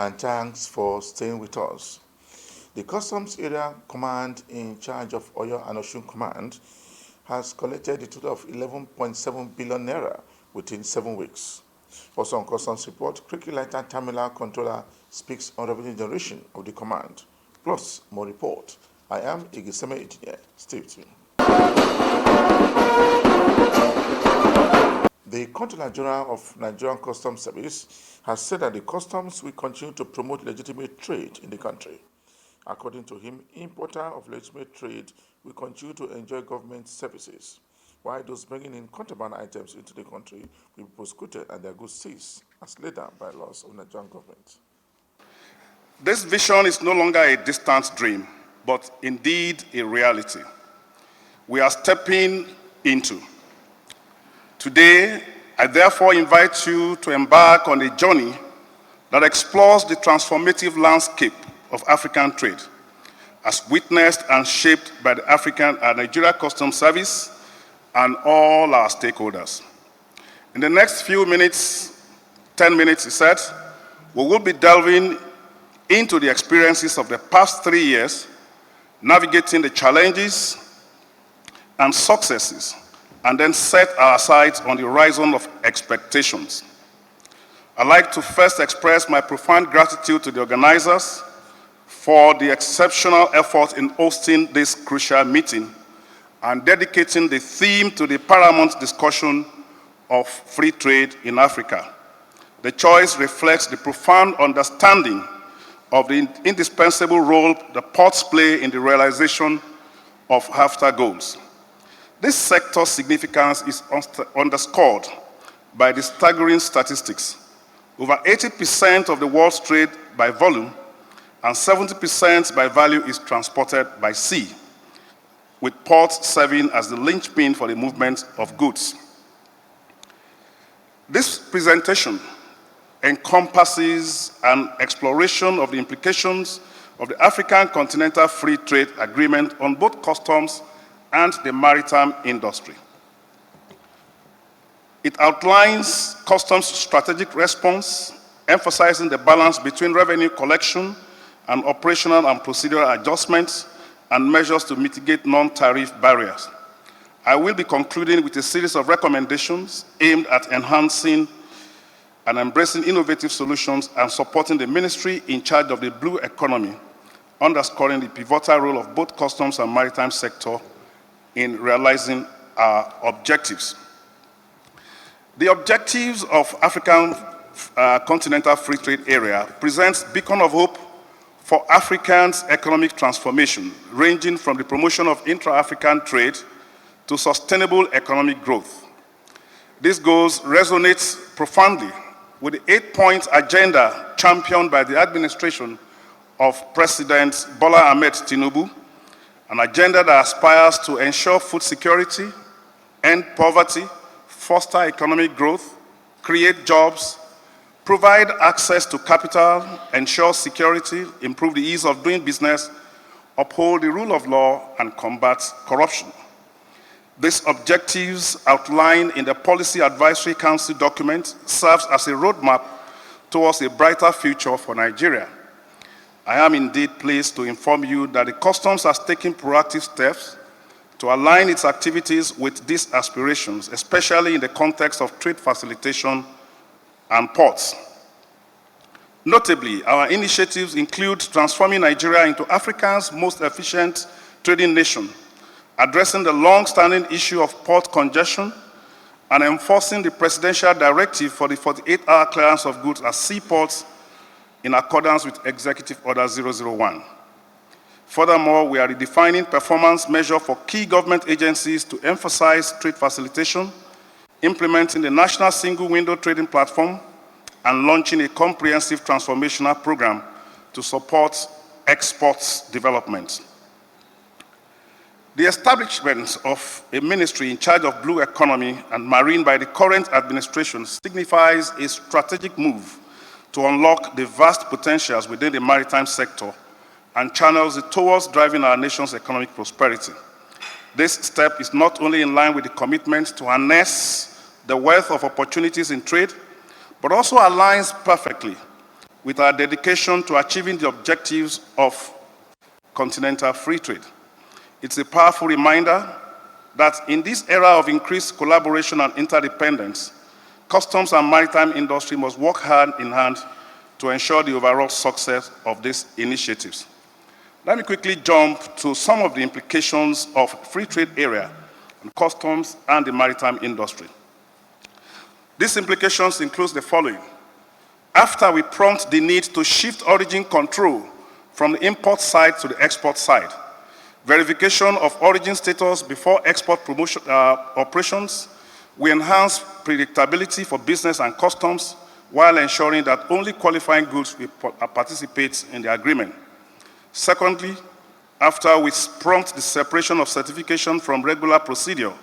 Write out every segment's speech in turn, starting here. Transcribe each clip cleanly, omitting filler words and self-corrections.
and thanks for staying with us. The Customs Area Command in charge of Oyo and Osun Command has collected a total of 11.7 billion naira within 7 weeks. Also on Customs report, Creek Lighter Terminal Controller speaks on revenue generation of the command. Plus, more report. I am Igiseme Engineer. Stay with me. The Controller General of Nigerian Customs Service has said that the customs will continue to promote legitimate trade in the country. According to him, importer of legitimate trade will continue to enjoy government services, while those bringing in contraband items into the country will be prosecuted and their goods seized as laid down by laws of the Nigerian government. This vision is no longer a distant dream, but indeed a reality we are stepping into. Today, I therefore invite you to embark on a journey that explores the transformative landscape of African trade, as witnessed and shaped by the Nigeria Customs Service and all our stakeholders. In the next few minutes, 10 minutes, he said, we will be delving into the experiences of the past 3 years, navigating the challenges and successes, and then set our sights on the horizon of expectations. I'd like to first express my profound gratitude to the organizers for the exceptional effort in hosting this crucial meeting and dedicating the theme to the paramount discussion of free trade in Africa. The choice reflects the profound understanding of the indispensable role the ports play in the realization of AFTA goals. This sector's significance is underscored by the staggering statistics. Over 80% of the world's trade by volume and 70% by value is transported by sea, with ports serving as the linchpin for the movement of goods. This presentation encompasses an exploration of the implications of the African Continental Free Trade Agreement on both customs and the maritime industry. It outlines customs' strategic response, emphasizing the balance between revenue collection and operational and procedural adjustments and measures to mitigate non-tariff barriers. I will be concluding with a series of recommendations aimed at enhancing and embracing innovative solutions and supporting the ministry in charge of the blue economy, underscoring the pivotal role of both customs and maritime sector in realizing our objectives. The objectives of African Continental Free Trade Area presents beacon of hope for Africans' economic transformation, ranging from the promotion of intra-African trade to sustainable economic growth. These goals resonate profoundly with the 8-point agenda championed by the administration of President Bola Ahmed Tinubu, an agenda that aspires to ensure food security, end poverty, foster economic growth, create jobs, provide access to capital, ensure security, improve the ease of doing business, uphold the rule of law, and combat corruption. These objectives outlined in the Policy Advisory Council document serves as a roadmap towards a brighter future for Nigeria. I am indeed pleased to inform you that the Customs has taken proactive steps to align its activities with these aspirations, especially in the context of trade facilitation and ports. Notably, our initiatives include transforming Nigeria into Africa's most efficient trading nation, addressing the long-standing issue of port congestion, and enforcing the presidential directive for the 48-hour clearance of goods at seaports in accordance with Executive Order 001. Furthermore, we are redefining performance measures for key government agencies to emphasize trade facilitation, implementing the National Single Window Trading Platform, and launching a comprehensive transformational program to support exports development. The establishment of a ministry in charge of blue economy and marine by the current administration signifies a strategic move to unlock the vast potentials within the maritime sector and channels it towards driving our nation's economic prosperity. This step is not only in line with the commitment to harness the wealth of opportunities in trade, but also aligns perfectly with our dedication to achieving the objectives of continental free trade. It's a powerful reminder that in this era of increased collaboration and interdependence, customs and maritime industry must work hand in hand to ensure the overall success of these initiatives. Let me quickly jump to some of the implications of free trade area on customs and the maritime industry. These implications include the following. After we prompt the need to shift origin control from the import side to the export side, verification of origin status before export promotion, operations, we enhance predictability for business and customs while ensuring that only qualifying goods will participate in the agreement. Secondly, after we prompt the separation of certification from regular procedure,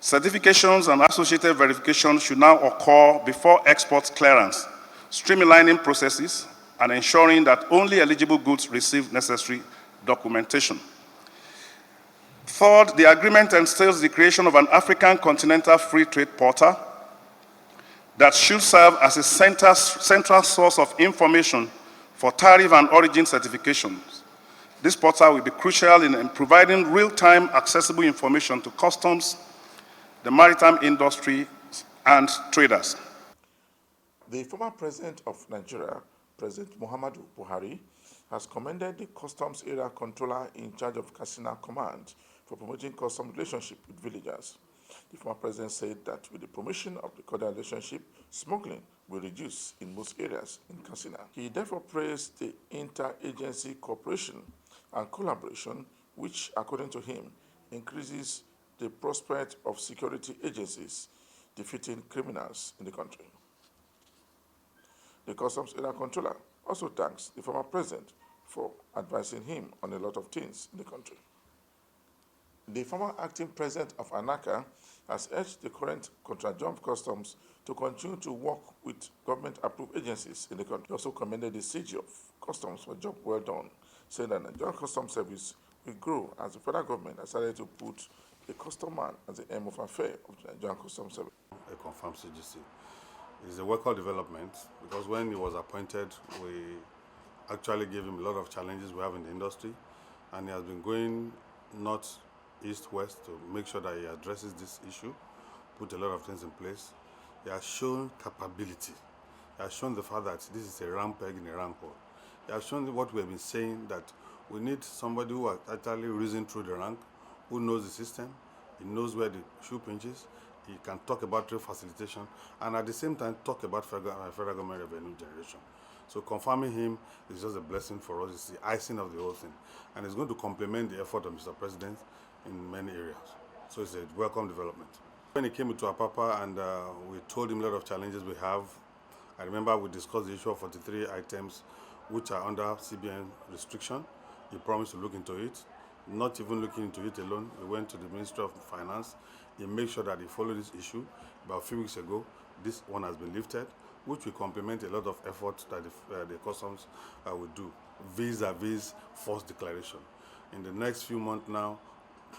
certifications and associated verifications should now occur before export clearance, streamlining processes and ensuring that only eligible goods receive necessary documentation. Third, the agreement entails the creation of an African continental free trade portal that should serve as a central source of information for tariff and origin certifications. This portal will be crucial in providing real-time accessible information to customs, the maritime industry, and traders. The former president of Nigeria, President Muhammadu Buhari, has commended the customs area controller in charge of Katsina Command for promoting custom relationship with villagers. The former president said that with the promotion of the cordial relationship, smuggling will reduce in most areas in Katsina. He therefore praised the interagency cooperation and collaboration, which, according to him, increases the prospect of security agencies defeating criminals in the country. The customs area controller also thanks the former president for advising him on a lot of things in the country. The former acting president of ANACA has urged the current Contra-Jump Customs to continue to work with government-approved agencies in the country. He also commended the CG of Customs for a job well done, saying that the Nigerian Customs Service will grow as the federal government has decided to put the custom man as the aim of affair of the Nigerian Customs Service. A confirmed CGC. It's a welcome development because when he was appointed, we actually gave him a lot of challenges we have in the industry, and he has been going north, east, west to make sure that he addresses this issue, put a lot of things in place. He has shown capability. He has shown the fact that this is a round peg in a round hole. He has shown what we have been saying, that we need somebody who has actually risen through the rank, who knows the system, he knows where the shoe pinches, he can talk about trade facilitation, and at the same time talk about federal government revenue generation. So confirming him is just a blessing for us. It's the icing of the whole thing. And it's going to complement the effort of Mr. President in many areas. So it's a welcome development. When he came into Apapa and we told him a lot of challenges we have, I remember we discussed the issue of 43 items which are under CBN restriction. He promised to look into it. Not even looking into it alone, we went to the Ministry of Finance. He made sure that he followed this issue. About a few weeks ago, this one has been lifted, which will complement a lot of efforts that the customs will do vis-a-vis forced declaration. In the next few months now,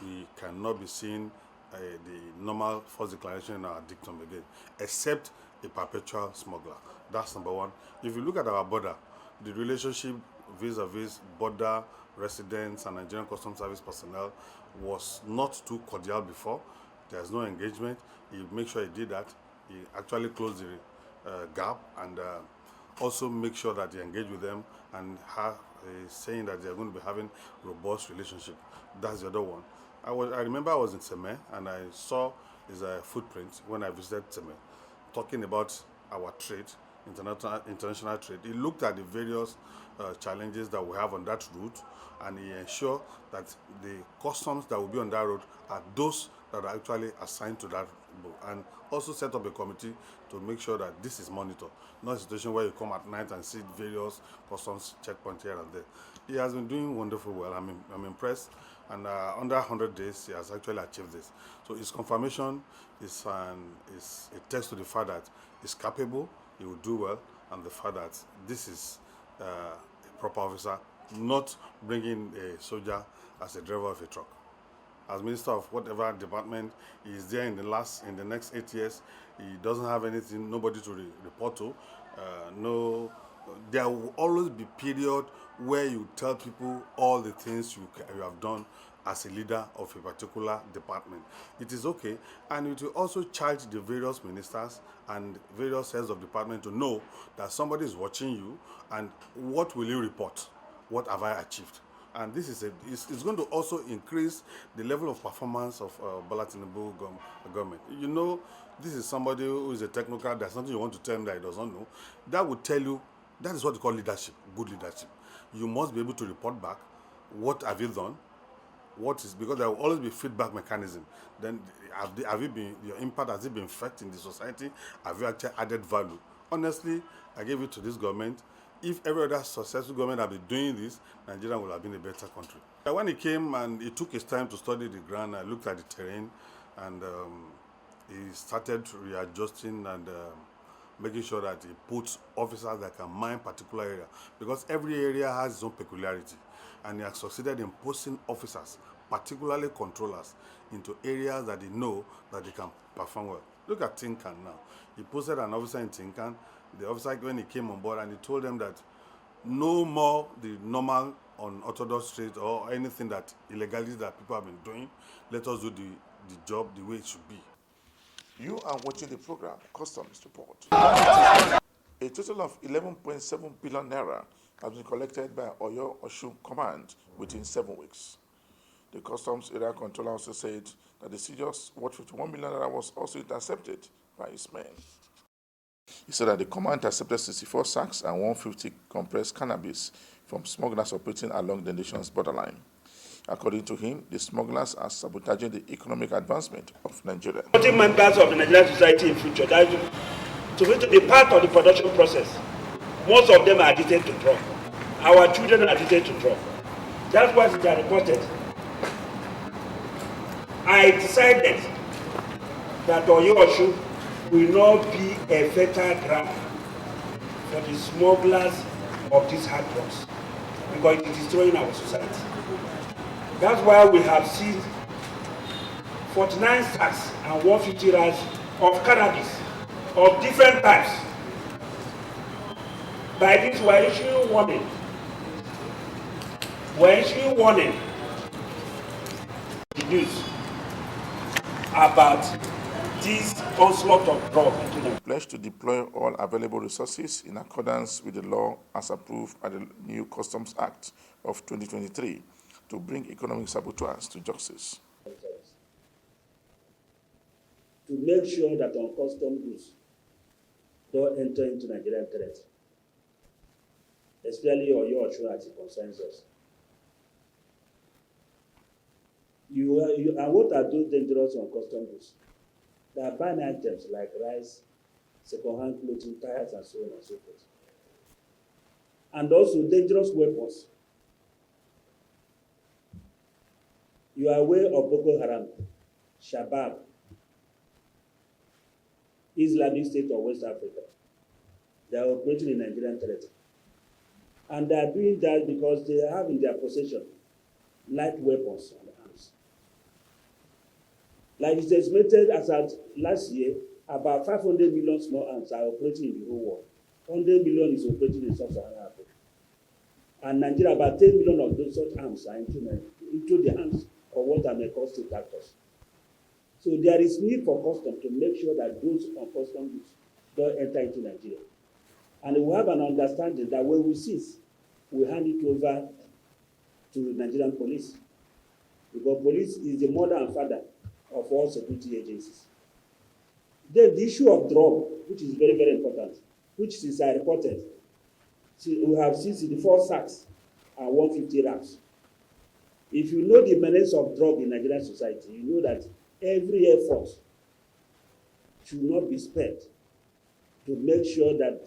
we cannot be seeing the normal forced declaration in our dictum again, except a perpetual smuggler. That's number one. If you look at our border, the relationship vis-a-vis border residents and Nigerian Customs Service personnel was not too cordial before. There's no engagement. He made sure he did that. He actually closed the gap and also make sure that he engaged with them and saying that they're going to be having robust relationship. That's the other one. I remember I was in Seme and I saw his footprint when I visited Seme, talking about our trade, international trade. He looked at the various challenges that we have on that route, and he ensured that the customs that will be on that road are those that are actually assigned to that road, and also set up a committee to make sure that this is monitored, not a situation where you come at night and see various customs checkpoints here and there. He has been doing wonderful well. I'm impressed, and under 100 days, he has actually achieved this. So his confirmation is a test to the fact that he's capable, he will do well, and the fact that this is a proper officer, not bringing a soldier as a driver of a truck. As minister of whatever department, he is there in the next 8 years. He doesn't have anything, nobody to report to, no there will always be period where you tell people all the things you have done as a leader of a particular department. It is okay, and it will also charge the various ministers and various heads of department to know that somebody is watching you, and what will you report? What have I achieved? And this is it's going to also increase the level of performance of Bola Tinubu government. You know, this is somebody who is a technocrat. There's something you want to tell him that he doesn't know. That would tell you, that is what you call leadership, good leadership. You must be able to report back, what have you done, what is, because there will always be feedback mechanism. Then have you been, your impact, has it been felt in the society? Have you actually added value? Honestly, I gave it to this government. If every other successful government had been doing this, Nigeria would have been a better country. When he came and he took his time to study the ground, I looked at the terrain, and he started readjusting and making sure that he puts officers that can mine particular area, because every area has its own peculiarity, and he has succeeded in posting officers, particularly controllers, into areas that they know that they can perform well. Look at Tinkan now. He posted an officer in Tinkan. The officer, when he came on board, and he told them that no more the normal unorthodox trade or anything that illegalities that people have been doing. Let us do the job the way it should be. You are watching the program Customs Report. A total of 11.7 billion naira has been collected by Oyo Osun Command within 7 weeks. The Customs Area Controller also said that the serious worth 51 million naira was also intercepted by his men. He said that the command intercepted 64 sacks and 150 compressed cannabis from smugglers operating along the nation's borderline. According to him, the smugglers are sabotaging the economic advancement of Nigeria. Supporting members of the Nigerian society in future, that is to be part of the production process. Most of them are addicted to drugs. Our children are addicted to drugs. That's why they are reported. I decided that Oyo Osun will not be a fertile ground for the smugglers of these hard drugs, because it is destroying our society. That's why we have seen 49 sacks and 150 racks of cannabis of different types. By this, we are issuing warning. We are issuing warning. The news about this onslaught of drugs. Pledged to deploy all available resources in accordance with the law as approved by the new Customs Act of 2023 to bring economic saboteurs to justice. To make sure that uncustomed goods don't enter into Nigerian territory, especially Oyo Osun as it concerns us. And what are those dangerous uncustomed goods? They are banned items like rice, second-hand clothing, tires, and so on and so forth. And also dangerous weapons. You are aware of Boko Haram, Shabab, Islamic State of West Africa. They are operating in Nigerian territory. And they are doing that because they have in their possession light weapons and arms. Like it's estimated as at last year, about 500 million small arms are operating in the whole world. 100 million is operating in Sub-Saharan Africa. And Nigeria, about 10 million of those such arms are into the hands of what I may call state actors. So there is need for custom to make sure that those uncustomed goods don't enter into Nigeria. And we have an understanding that when we seize, we hand it over to the Nigerian police. Because police is the mother and father of all security agencies. Then the issue of drug, which is very, very important, which is I reported. See, we have 64 sacks and 150 racks. If you know the menace of drug in Nigerian society, you know that every effort should not be spared to make sure that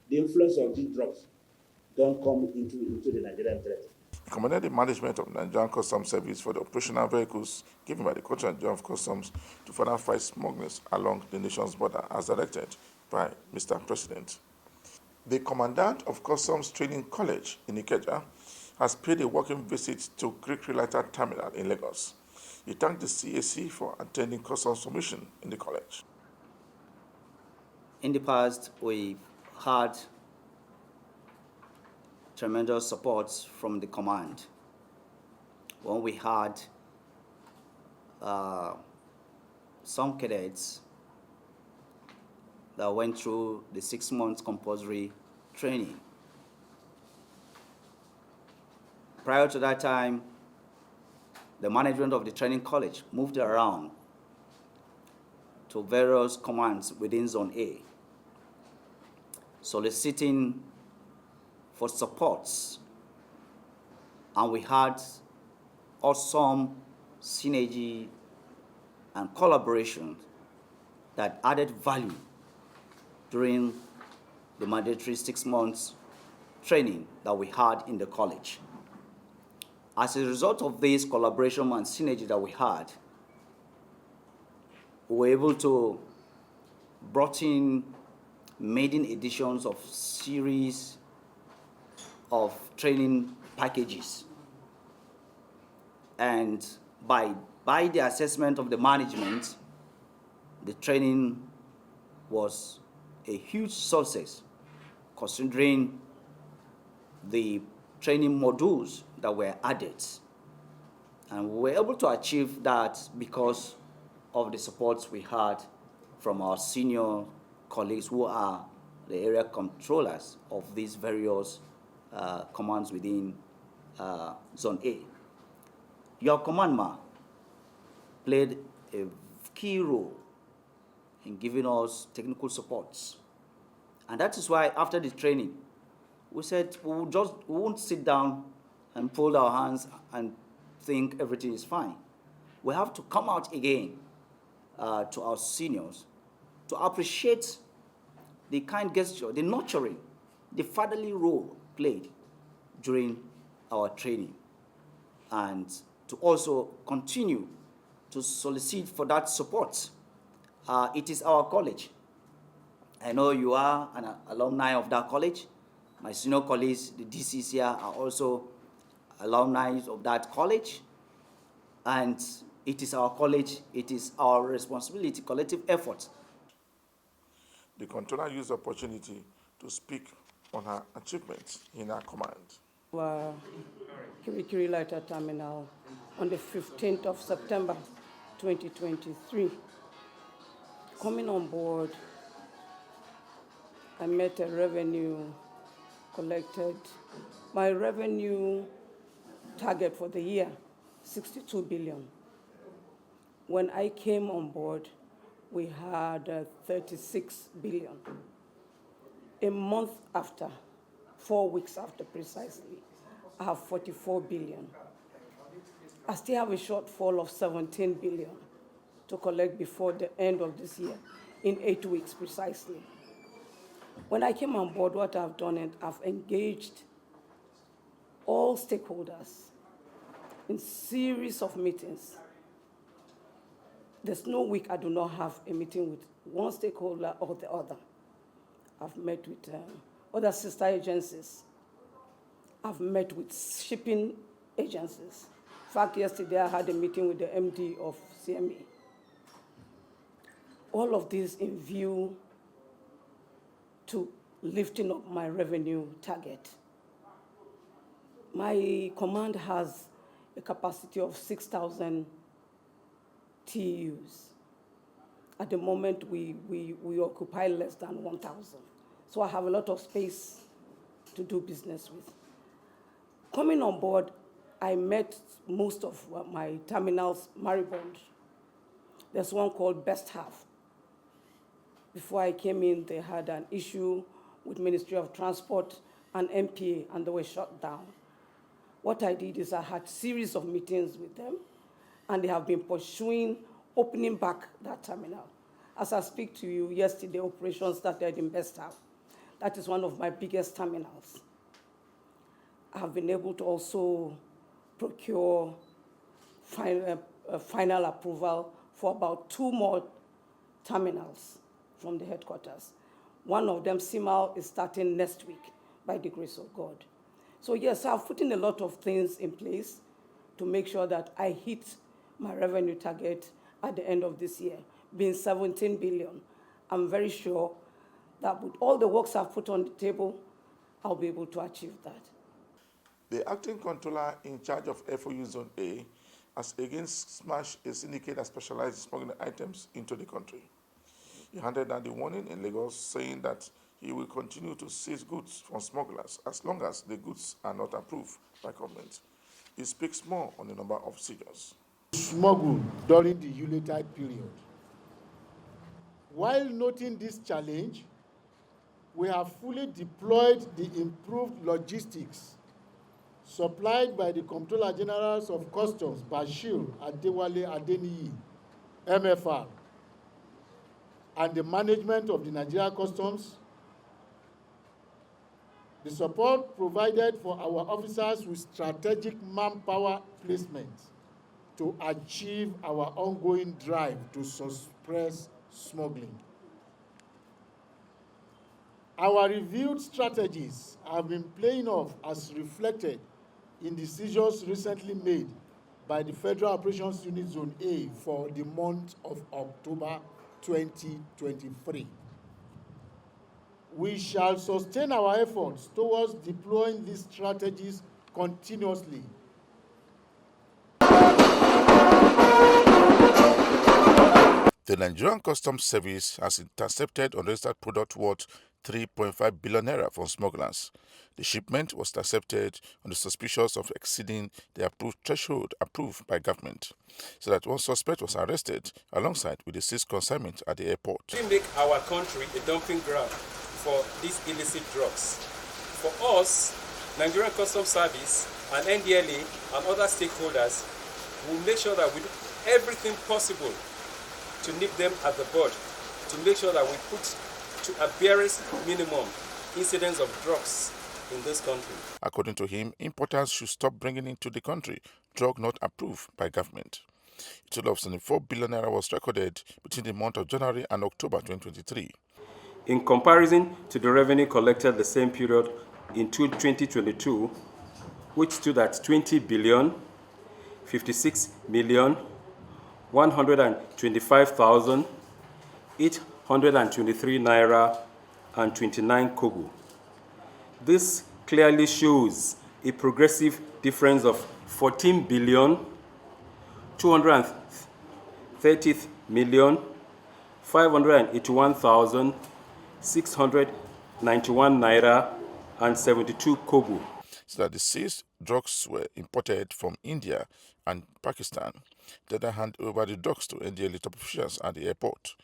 the influence of these drugs don't come into the Nigerian territory. He commended the management of Nigerian Customs Service for the operational vehicles given by the Coach General of Customs to further fight smugglers along the nation's border as directed by Mr. President. The Commandant of Customs Training College in Ikeja has paid a working visit to Greek Related Terminal in Lagos. He thanked the CAC for attending customs formation in the college. In the past, we had tremendous support from the command. When we had some cadets that went through the 6 months compulsory training. Prior to that time, the management of the training college moved around to various commands within Zone A, soliciting for supports, and we had awesome synergy and collaboration that added value during the mandatory 6 months training that we had in the college. As a result of this collaboration and synergy that we had, we were able to brought in maiden editions of series of training packages. And by the assessment of the management, the training was a huge success, considering the training modules that were added. And we were able to achieve that because of the support we had from our senior colleagues who are the area controllers of these various commands within Zone A. Your command played a key role in giving us technical supports. And that is why after the training, we said we won't sit down and fold our hands and think everything is fine. We have to come out again to our seniors to appreciate the kind gesture, the nurturing, the fatherly role played during our training, and to also continue to solicit for that support. It is our college. I know you are an alumni of that college. My senior colleagues, the DCs here, are also alumni of that college. And it is our college, it is our responsibility, collective effort. The controller used the opportunity to speak on her achievements in her command. Kirikiri Lighter Terminal on the 15th of September 2023. Coming on board, I met a revenue collected. My revenue target for the year, 62 billion. When I came on board, we had 36 billion. A month after, 4 weeks after precisely, I have 44 billion. I still have a shortfall of 17 billion to collect before the end of this year, in 8 weeks precisely. When I came on board, what I've done is I've engaged all stakeholders in series of meetings. There's no week I do not have a meeting with one stakeholder or the other. I've met with other sister agencies. I've met with shipping agencies. In fact, yesterday I had a meeting with the MD of CME. All of this in view to lifting up my revenue target. My command has a capacity of 6,000 TEUs. At the moment, we occupy less than 1,000. So I have a lot of space to do business with. Coming on board, I met most of my terminals moribund. There's one called Best Half. Before I came in, they had an issue with Ministry of Transport and MPA, and they were shut down. What I did is I had series of meetings with them, and they have been pursuing opening back that terminal. As I speak to you, yesterday operations started in Best Half. That is one of my biggest terminals. I have been able to also procure final approval for about 2 more terminals from the headquarters. One of them, CIMAL, is starting next week by the grace of God. So yes, I've put in a lot of things in place to make sure that I hit my revenue target at the end of this year, being 17 billion. I'm very sure that with all the works I've put on the table, I'll be able to achieve that. The acting controller in charge of FOU Zone A has again smashed a syndicate that specializes in smuggling items into the country. He handed down the warning in Lagos, saying that he will continue to seize goods from smugglers as long as the goods are not approved by government. He speaks more on the number of seizures. Smuggled during the Yuletide period. While noting this challenge, we have fully deployed the improved logistics supplied by the Comptroller Generals of Customs, Bashir Adewale Adeniyi, MFR, and the management of the Nigeria Customs. The support provided for our officers with strategic manpower placement to achieve our ongoing drive to suppress smuggling. Our reviewed strategies have been playing off as reflected in decisions recently made by the Federal Operations Unit Zone A for the month of October 2023. We shall sustain our efforts towards deploying these strategies continuously. The Nigerian Customs Service has intercepted unregistered product worth 3.5 billion naira from smugglers. The shipment was intercepted on the suspicion of exceeding the approved threshold approved by government, so that one suspect was arrested alongside with the seized consignment at the airport. We make our country a dumping ground for these illicit drugs. For us, Nigerian Customs Service and NDLA and other stakeholders will make sure that we do everything possible to nip them at the bud, to make sure that we put to a barest minimum incidence of drugs in this country. According to him, importers should stop bringing into the country drug not approved by government. A total of 74 billion naira was recorded between the month of January and October 2023. In comparison to the revenue collected the same period in 2022, which stood at 20 billion, 56 million, 125,823 naira and 29 kobo. This clearly shows a progressive difference of 14 billion, 230 million, 581,691 naira and 72 kobo. So that the seized drugs were imported from India and Pakistan. They then hand over the drugs to NDLA top officials at the airport.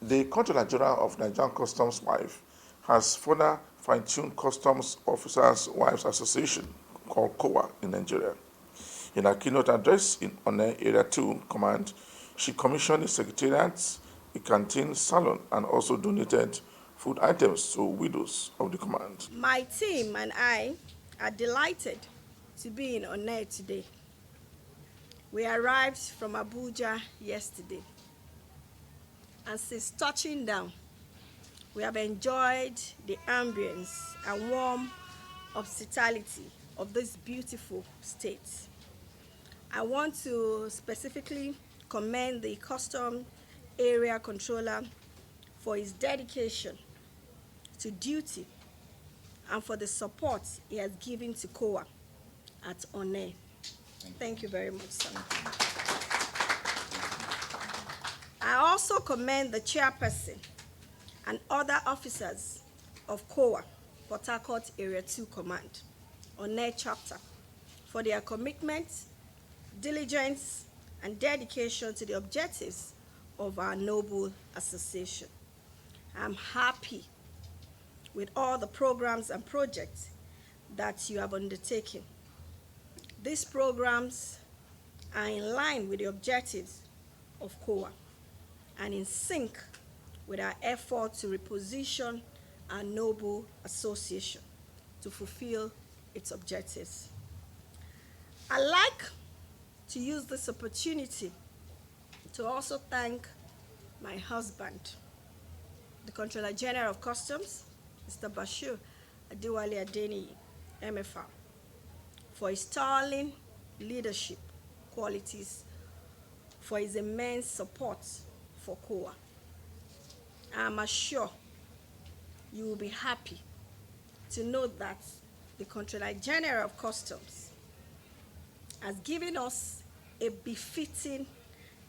The Controller General of Nigerian Customs Wife has further fine-tuned Customs Officers' Wives Association, called COWA, in Nigeria. In her keynote address in Onne Area 2 Command, she commissioned a secretariat, a canteen, salon, and also donated food items to widows of the command. My team and I are delighted to be in Onne today. We arrived from Abuja yesterday, and since touching down, we have enjoyed the ambience and warm hospitality of this beautiful state. I want to specifically commend the Custom Area Controller for his dedication to duty and for the support he has given to COA at Onne. Thank you very much, sir. I also commend the chairperson and other officers of COA, Port Harcourt Area 2 Command, Onne chapter, for their commitment, diligence, and dedication to the objectives of our noble association. I'm happy with all the programs and projects that you have undertaken. These programs are in line with the objectives of COA and in sync with our effort to reposition our noble association to fulfill its objectives. I'd like to use this opportunity to also thank my husband, the Controller General of Customs, Mr. Bashir Adewale Adeniyi, MFR, for his sterling leadership qualities, for his immense support for COA. I'm assured you will be happy to know that the Controller General of Customs has given us a befitting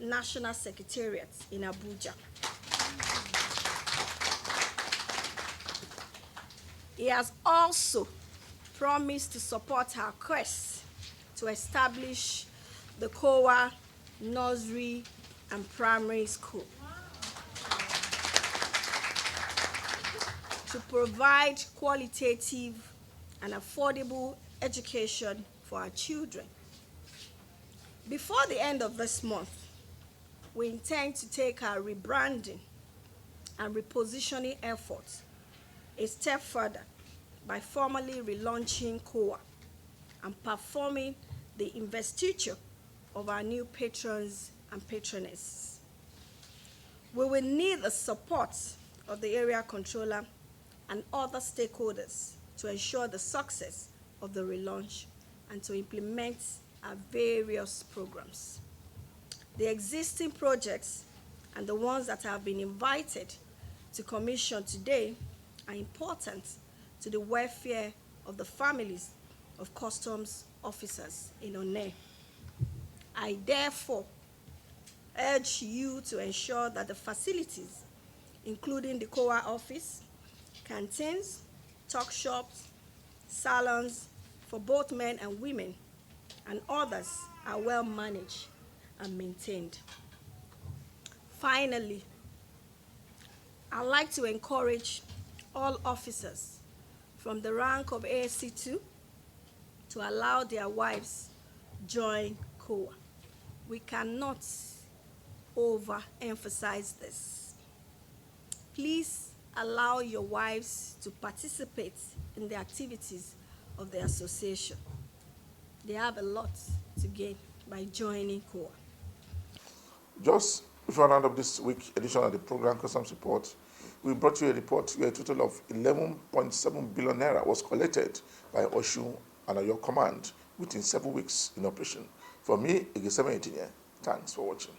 national secretariat in Abuja. He has also promised to support our quest to establish the COA Nursery and Primary School to provide qualitative and affordable education for our children. Before the end of this month, we intend to take our rebranding and repositioning efforts a step further by formally relaunching COA and performing the investiture of our new patrons and patronesses. We will need the support of the area controller and other stakeholders to ensure the success of the relaunch and to implement our various programs. The existing projects and the ones that have been invited to commission today are important to the welfare of the families of customs officers in Onne. I therefore urge you to ensure that the facilities, including the COA office, canteens, tuck shops, salons for both men and women, and others are well managed and maintained. Finally, I'd like to encourage all officers from the rank of ASC2 to allow their wives join COA. We cannot overemphasize this. Please allow your wives to participate in the activities of the association. They have a lot to gain by joining COA. Just before I round up this week's edition of the program Customs Report, we brought you a report where a total of 11.7 billion naira was collected by Osun and Oyo Command within 7 weeks in operation. For me, Igeseme Engineer, thanks for watching.